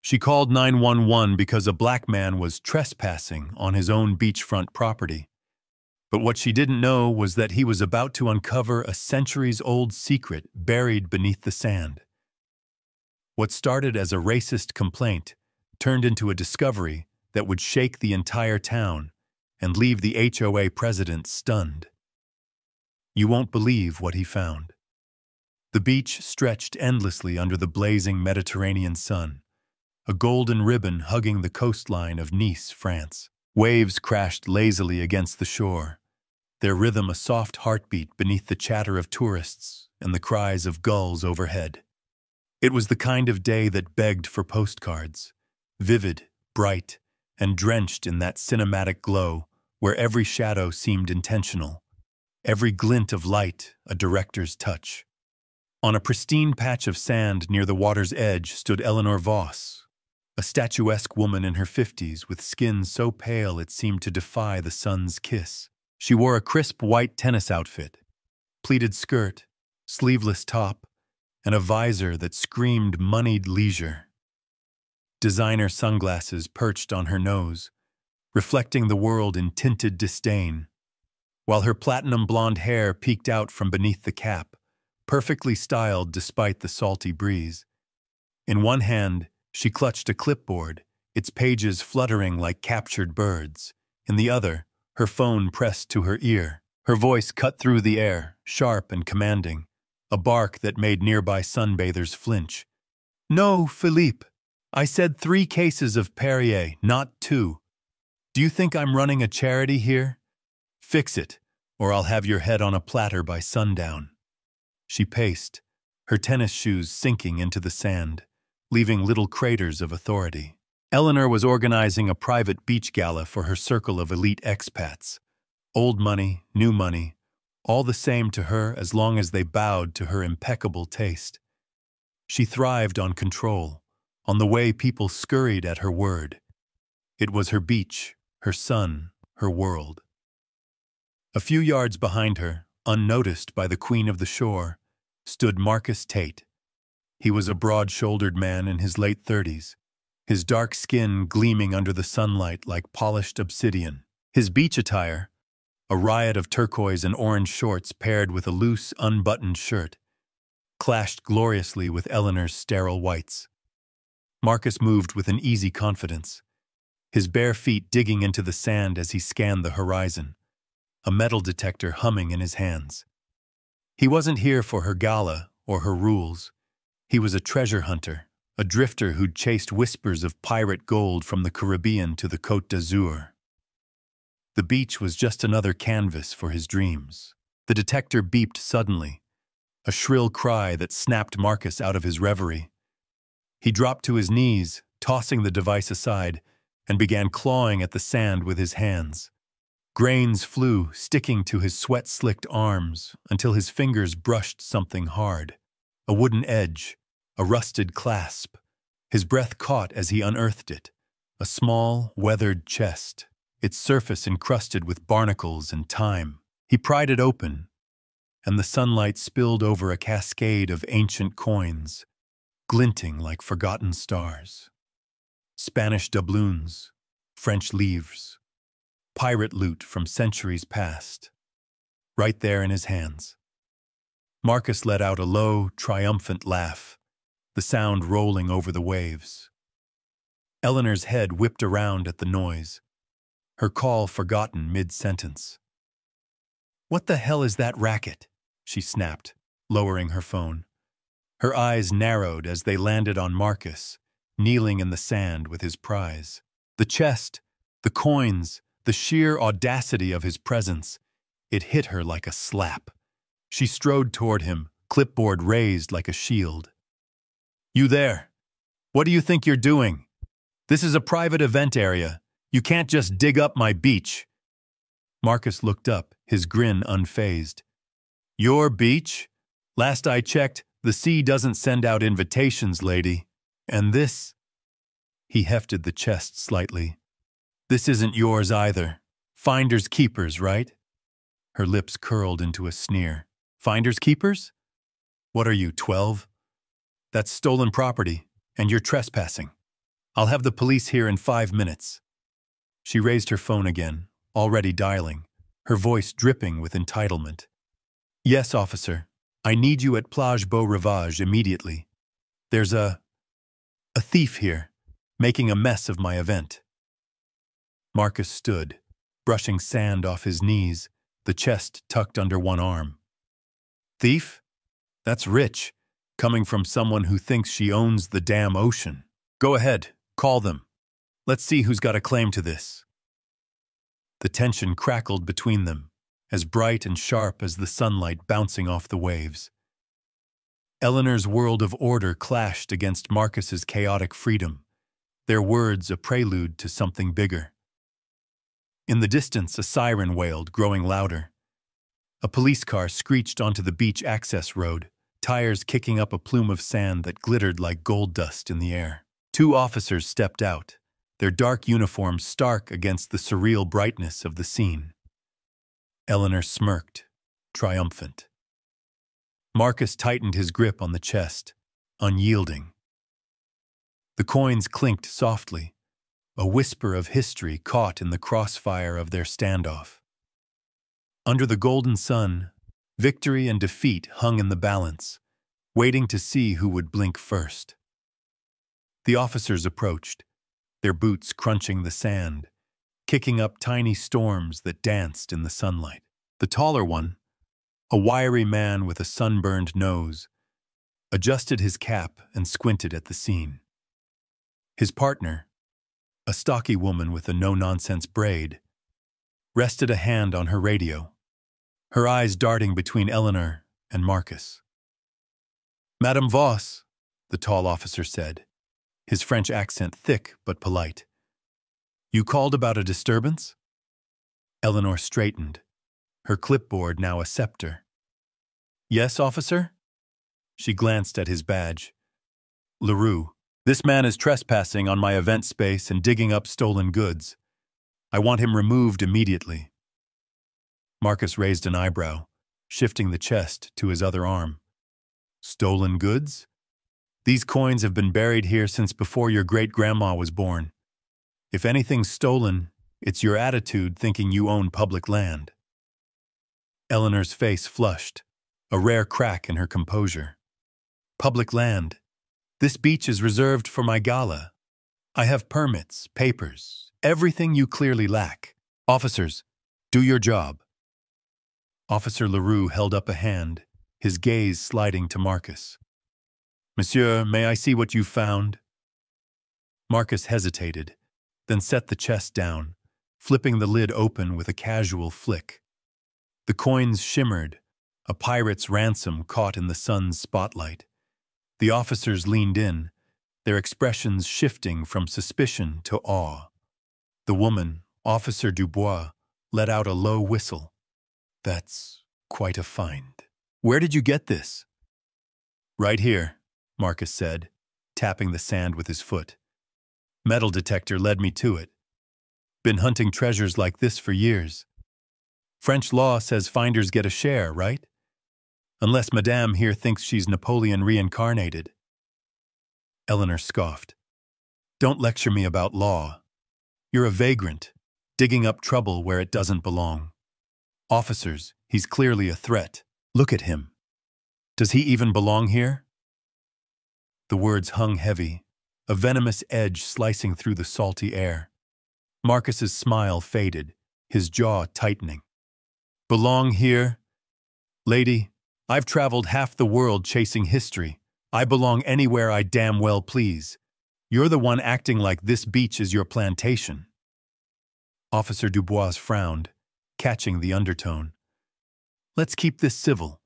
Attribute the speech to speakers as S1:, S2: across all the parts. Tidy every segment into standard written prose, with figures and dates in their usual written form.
S1: She called 911 because a black man was trespassing on his own beachfront property. But what she didn't know was that he was about to uncover a centuries-old secret buried beneath the sand. What started as a racist complaint turned into a discovery that would shake the entire town and leave the HOA president stunned. You won't believe what he found. The beach stretched endlessly under the blazing Mediterranean sun, a golden ribbon hugging the coastline of Nice, France. Waves crashed lazily against the shore, their rhythm a soft heartbeat beneath the chatter of tourists and the cries of gulls overhead. It was the kind of day that begged for postcards, vivid, bright, and drenched in that cinematic glow where every shadow seemed intentional, every glint of light a director's touch. On a pristine patch of sand near the water's edge stood Eleanor Voss, a statuesque woman in her 50s with skin so pale it seemed to defy the sun's kiss. She wore a crisp white tennis outfit, pleated skirt, sleeveless top, and a visor that screamed moneyed leisure. Designer sunglasses perched on her nose, reflecting the world in tinted disdain, while her platinum blonde hair peeked out from beneath the cap, perfectly styled despite the salty breeze. In one hand, she clutched a clipboard, its pages fluttering like captured birds. In the other, her phone pressed to her ear. Her voice cut through the air, sharp and commanding, a bark that made nearby sunbathers flinch. "No, Philippe. I said 3 cases of Perrier, not 2. Do you think I'm running a charity here? Fix it, or I'll have your head on a platter by sundown." She paced, her tennis shoes sinking into the sand, leaving little craters of authority. Eleanor was organizing a private beach gala for her circle of elite expats. Old money, new money, all the same to her as long as they bowed to her impeccable taste. She thrived on control, on the way people scurried at her word. It was her beach, her sun, her world. A few yards behind her, unnoticed by the queen of the shore, stood Marcus Tate. He was a broad-shouldered man in his late 30s, his dark skin gleaming under the sunlight like polished obsidian. His beach attire, a riot of turquoise and orange shorts paired with a loose, unbuttoned shirt, clashed gloriously with Eleanor's sterile whites. Marcus moved with an easy confidence, his bare feet digging into the sand as he scanned the horizon, a metal detector humming in his hands. He wasn't here for her gala or her rules. He was a treasure hunter, a drifter who'd chased whispers of pirate gold from the Caribbean to the Côte d'Azur. The beach was just another canvas for his dreams. The detector beeped suddenly, a shrill cry that snapped Marcus out of his reverie. He dropped to his knees, tossing the device aside, and began clawing at the sand with his hands. Grains flew, sticking to his sweat-slicked arms until his fingers brushed something hard. A wooden edge, a rusted clasp. His breath caught as he unearthed it. A small, weathered chest, its surface encrusted with barnacles and time. He pried it open, and the sunlight spilled over a cascade of ancient coins, glinting like forgotten stars. Spanish doubloons, French livres, pirate loot from centuries past, right there in his hands. Marcus let out a low, triumphant laugh, the sound rolling over the waves. Eleanor's head whipped around at the noise, her call forgotten mid-sentence. "What the hell is that racket?" she snapped, lowering her phone. Her eyes narrowed as they landed on Marcus, kneeling in the sand with his prize. The chest, the coins, the sheer audacity of his presence, it hit her like a slap. She strode toward him, clipboard raised like a shield. "You there? What do you think you're doing? This is a private event area. You can't just dig up my beach." Marcus looked up, his grin unfazed. "Your beach? Last I checked, the sea doesn't send out invitations, lady. And this?" He hefted the chest slightly. "This isn't yours either. Finders keepers, right?" Her lips curled into a sneer. "Finders keepers? What are you, 12? That's stolen property, and you're trespassing." I'll have the police here in 5 minutes. She raised her phone again, already dialing, her voice dripping with entitlement. Yes, officer. I need you at Plage Beau Rivage immediately. There's a thief here, making a mess of my event. Marcus stood, brushing sand off his knees, the chest tucked under one arm. Thief? That's rich, coming from someone who thinks she owns the damn ocean. Go ahead, call them. Let's see who's got a claim to this. The tension crackled between them, as bright and sharp as the sunlight bouncing off the waves. Eleanor's world of order clashed against Marcus's chaotic freedom, their words a prelude to something bigger. In the distance, a siren wailed, growing louder. A police car screeched onto the beach access road, tires kicking up a plume of sand that glittered like gold dust in the air. 2 officers stepped out, their dark uniforms stark against the surreal brightness of the scene. Eleanor smirked, triumphant. Marcus tightened his grip on the chest, unyielding. The coins clinked softly, a whisper of history caught in the crossfire of their standoff. Under the golden sun, victory and defeat hung in the balance, waiting to see who would blink first. The officers approached, their boots crunching the sand, kicking up tiny storms that danced in the sunlight. The taller one, a wiry man with a sunburned nose, adjusted his cap and squinted at the scene. His partner, a stocky woman with a no-nonsense braid, rested a hand on her radio, her eyes darting between Eleanor and Marcus. Madame Voss, the tall officer said, his French accent thick but polite. You called about a disturbance? Eleanor straightened, her clipboard now a scepter. Yes, officer? She glanced at his badge. Leroux, this man is trespassing on my event space and digging up stolen goods. I want him removed immediately. Marcus raised an eyebrow, shifting the chest to his other arm. Stolen goods? These coins have been buried here since before your great-grandma was born. If anything's stolen, it's your attitude thinking you own public land. Eleanor's face flushed, a rare crack in her composure. Public land. This beach is reserved for my gala. I have permits, papers, everything you clearly lack. Officers, do your job. Officer Leroux held up a hand, his gaze sliding to Marcus. Monsieur, may I see what you found? Marcus hesitated, then set the chest down, flipping the lid open with a casual flick. The coins shimmered, a pirate's ransom caught in the sun's spotlight. The officers leaned in, their expressions shifting from suspicion to awe. The woman, Officer Dubois, let out a low whistle. That's quite a find. Where did you get this? Right here, Marcus said, tapping the sand with his foot. Metal detector led me to it. Been hunting treasures like this for years. French law says finders get a share, right? Unless Madame here thinks she's Napoleon reincarnated. Eleanor scoffed. Don't lecture me about law. You're a vagrant, digging up trouble where it doesn't belong. Officers, he's clearly a threat. Look at him. Does he even belong here? The words hung heavy, a venomous edge slicing through the salty air. Marcus's smile faded, his jaw tightening. Belong here? Lady, I've traveled half the world chasing history. I belong anywhere I damn well please. You're the one acting like this beach is your plantation. Officer Dubois frowned, catching the undertone. Let's keep this civil.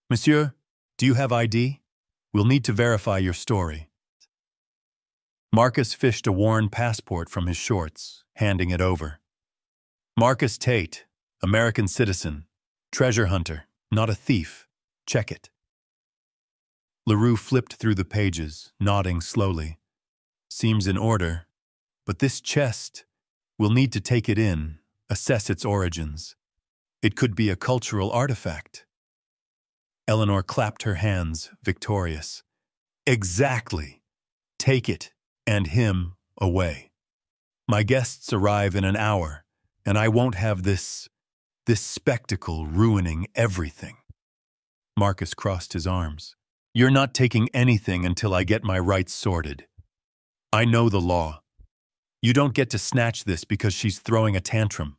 S1: Monsieur, do you have ID? We'll need to verify your story. Marcus fished a worn passport from his shorts, handing it over. Marcus Tate, American citizen, treasure hunter, not a thief. Check it. Leroux flipped through the pages, nodding slowly. Seems in order, but this chest, we'll need to take it in, assess its origins. It could be a cultural artifact. Eleanor clapped her hands, victorious. Exactly. Take it, and him, away. My guests arrive in an hour, and I won't have this spectacle ruining everything. Marcus crossed his arms. You're not taking anything until I get my rights sorted. I know the law. You don't get to snatch this because she's throwing a tantrum.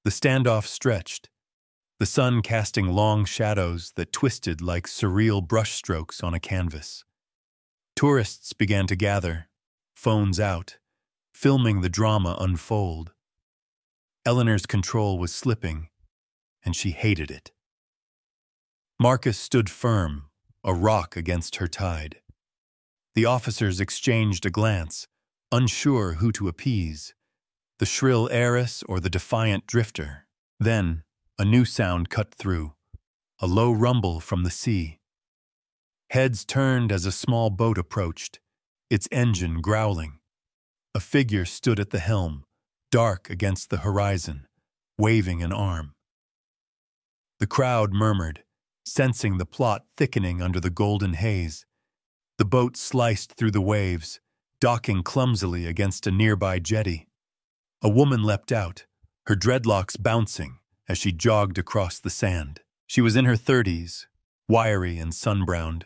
S1: The standoff stretched, the sun casting long shadows that twisted like surreal brushstrokes on a canvas. Tourists began to gather, phones out, filming the drama unfold. Eleanor's control was slipping, and she hated it. Marcus stood firm, a rock against her tide. The officers exchanged a glance, unsure who to appease, the shrill heiress or the defiant drifter. Then, a new sound cut through, a low rumble from the sea. Heads turned as a small boat approached, its engine growling. A figure stood at the helm, dark against the horizon, waving an arm. The crowd murmured, sensing the plot thickening under the golden haze. The boat sliced through the waves, docking clumsily against a nearby jetty. A woman leapt out, her dreadlocks bouncing as she jogged across the sand. She was in her 30s, wiry and sun-browned,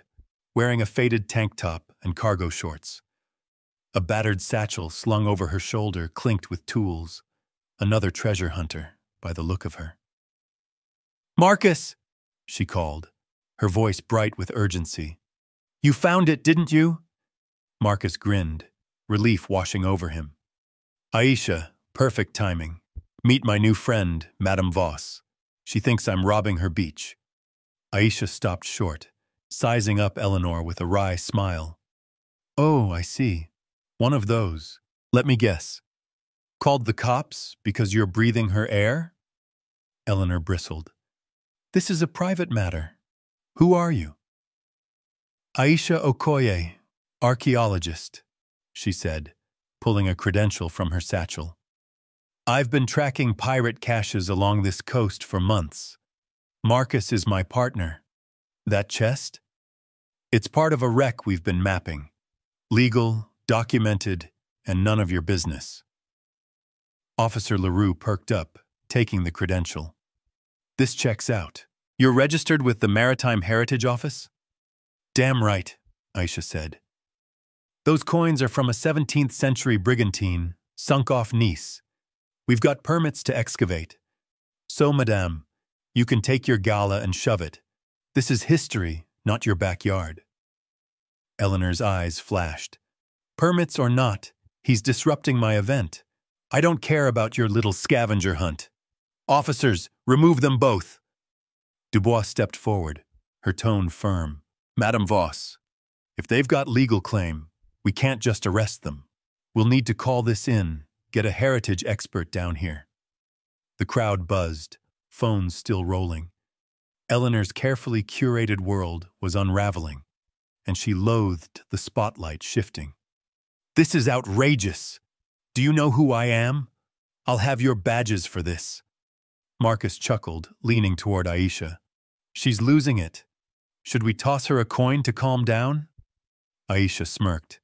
S1: wearing a faded tank top and cargo shorts. A battered satchel slung over her shoulder clinked with tools, another treasure hunter by the look of her. "Marcus!" she called, her voice bright with urgency. "You found it, didn't you?" Marcus grinned, relief washing over him. "Aisha, perfect timing. Meet my new friend, Madame Voss. She thinks I'm robbing her beach." Aisha stopped short, sizing up Eleanor with a wry smile. "Oh, I see. One of those. Let me guess. Called the cops because you're breathing her air?" Eleanor bristled. "This is a private matter. Who are you?" "Aisha Okoye, archaeologist," she said, pulling a credential from her satchel. "I've been tracking pirate caches along this coast for months. Marcus is my partner. That chest? It's part of a wreck we've been mapping. Legal, documented, and none of your business." Officer LaRue perked up, taking the credential. "This checks out. You're registered with the Maritime Heritage Office?" "Damn right," Aisha said. "Those coins are from a 17th century brigantine, sunk off Nice. We've got permits to excavate. So, madame, you can take your gala and shove it. This is history, not your backyard." Eleanor's eyes flashed. "Permits or not, he's disrupting my event. I don't care about your little scavenger hunt. Officers, remove them both." Dubois stepped forward, her tone firm. "Madame Voss, if they've got legal claim, we can't just arrest them. We'll need to call this in, get a heritage expert down here." The crowd buzzed, phones still rolling. Eleanor's carefully curated world was unraveling, and she loathed the spotlight shifting. "This is outrageous. Do you know who I am? I'll have your badges for this." Marcus chuckled, leaning toward Aisha. "She's losing it. Should we toss her a coin to calm down?" Aisha smirked.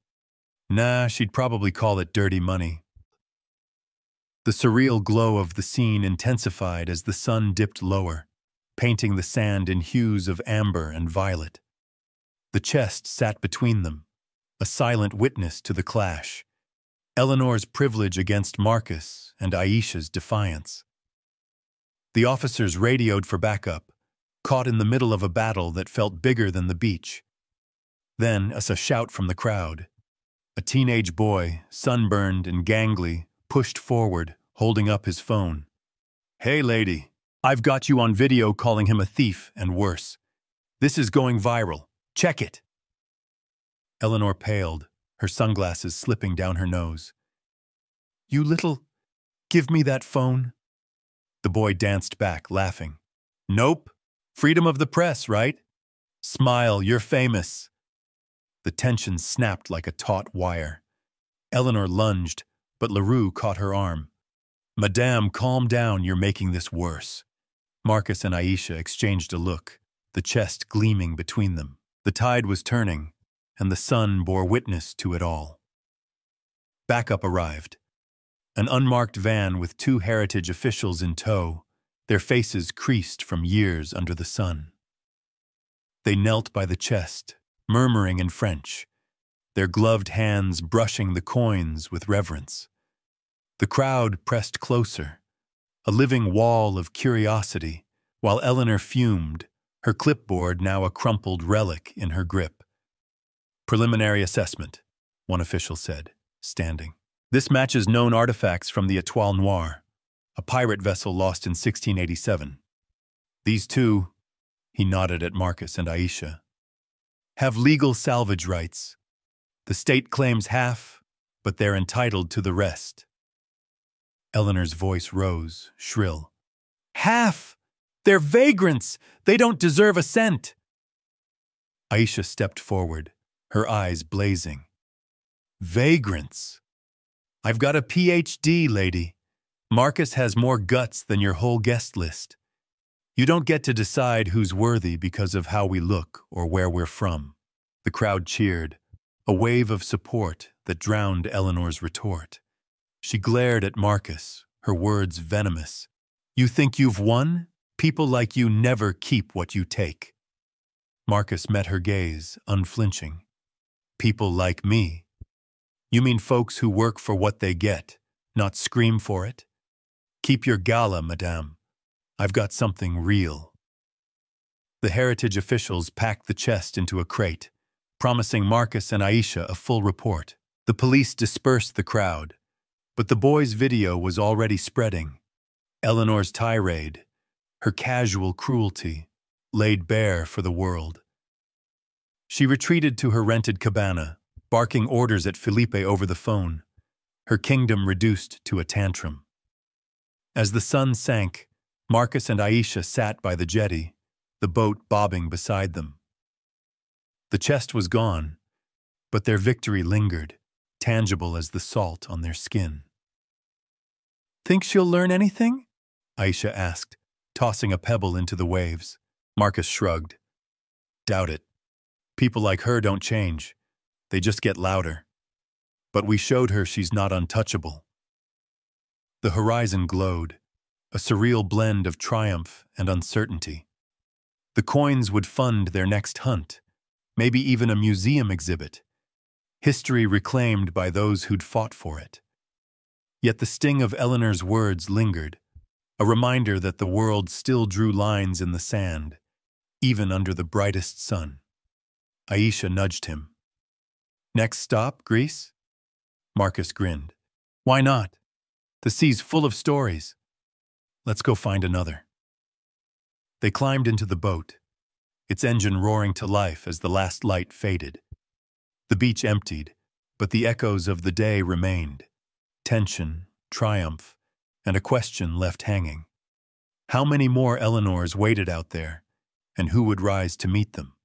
S1: "Nah, she'd probably call it dirty money." The surreal glow of the scene intensified as the sun dipped lower, painting the sand in hues of amber and violet. The chest sat between them, a silent witness to the clash, Eleanor's privilege against Marcus and Aisha's defiance. The officers radioed for backup, caught in the middle of a battle that felt bigger than the beach. Then, as a shout from the crowd, a teenage boy, sunburned and gangly, pushed forward, holding up his phone. "Hey, lady, I've got you on video calling him a thief and worse. This is going viral. Check it." Eleanor paled, her sunglasses slipping down her nose. "You little... give me that phone." The boy danced back, laughing. "Nope. Freedom of the press, right? Smile, you're famous." The tension snapped like a taut wire. Eleanor lunged, but LaRue caught her arm. "Madame, calm down, you're making this worse." Marcus and Aisha exchanged a look, the chest gleaming between them. The tide was turning, and the sun bore witness to it all. Backup arrived. An unmarked van with 2 Heritage officials in tow, their faces creased from years under the sun. They knelt by the chest, murmuring in French, their gloved hands brushing the coins with reverence. The crowd pressed closer, a living wall of curiosity, while Eleanor fumed, her clipboard now a crumpled relic in her grip. "Preliminary assessment," one official said, standing. "This matches known artifacts from the Étoile Noire, a pirate vessel lost in 1687. These two," he nodded at Marcus and Aisha, "have legal salvage rights. The state claims half, but they're entitled to the rest." Eleanor's voice rose, shrill. "Half! They're vagrants! They don't deserve a cent!" Aisha stepped forward, her eyes blazing. "Vagrants? I've got a PhD, lady. Marcus has more guts than your whole guest list. You don't get to decide who's worthy because of how we look or where we're from." The crowd cheered, a wave of support that drowned Eleanor's retort. She glared at Marcus, her words venomous. "You think you've won? People like you never keep what you take." Marcus met her gaze, unflinching. "People like me? You mean folks who work for what they get, not scream for it? Keep your gala, madame. I've got something real." The Heritage officials packed the chest into a crate, promising Marcus and Aisha a full report. The police dispersed the crowd, but the boys' video was already spreading. Eleanor's tirade, her casual cruelty, laid bare for the world. She retreated to her rented cabana, barking orders at Felipe over the phone, her kingdom reduced to a tantrum. As the sun sank, Marcus and Aisha sat by the jetty, the boat bobbing beside them. The chest was gone, but their victory lingered, tangible as the salt on their skin. "Think she'll learn anything?" Aisha asked, tossing a pebble into the waves. Marcus shrugged. "Doubt it. People like her don't change. They just get louder. But we showed her she's not untouchable." The horizon glowed, a surreal blend of triumph and uncertainty. The coins would fund their next hunt, maybe even a museum exhibit, history reclaimed by those who'd fought for it. Yet the sting of Eleanor's words lingered, a reminder that the world still drew lines in the sand, even under the brightest sun. Aisha nudged him. "Next stop, Greece?" Marcus grinned. "Why not? The sea's full of stories. Let's go find another." They climbed into the boat, its engine roaring to life as the last light faded. The beach emptied, but the echoes of the day remained. Tension, triumph, and a question left hanging. How many more Eleanors waited out there, and who would rise to meet them?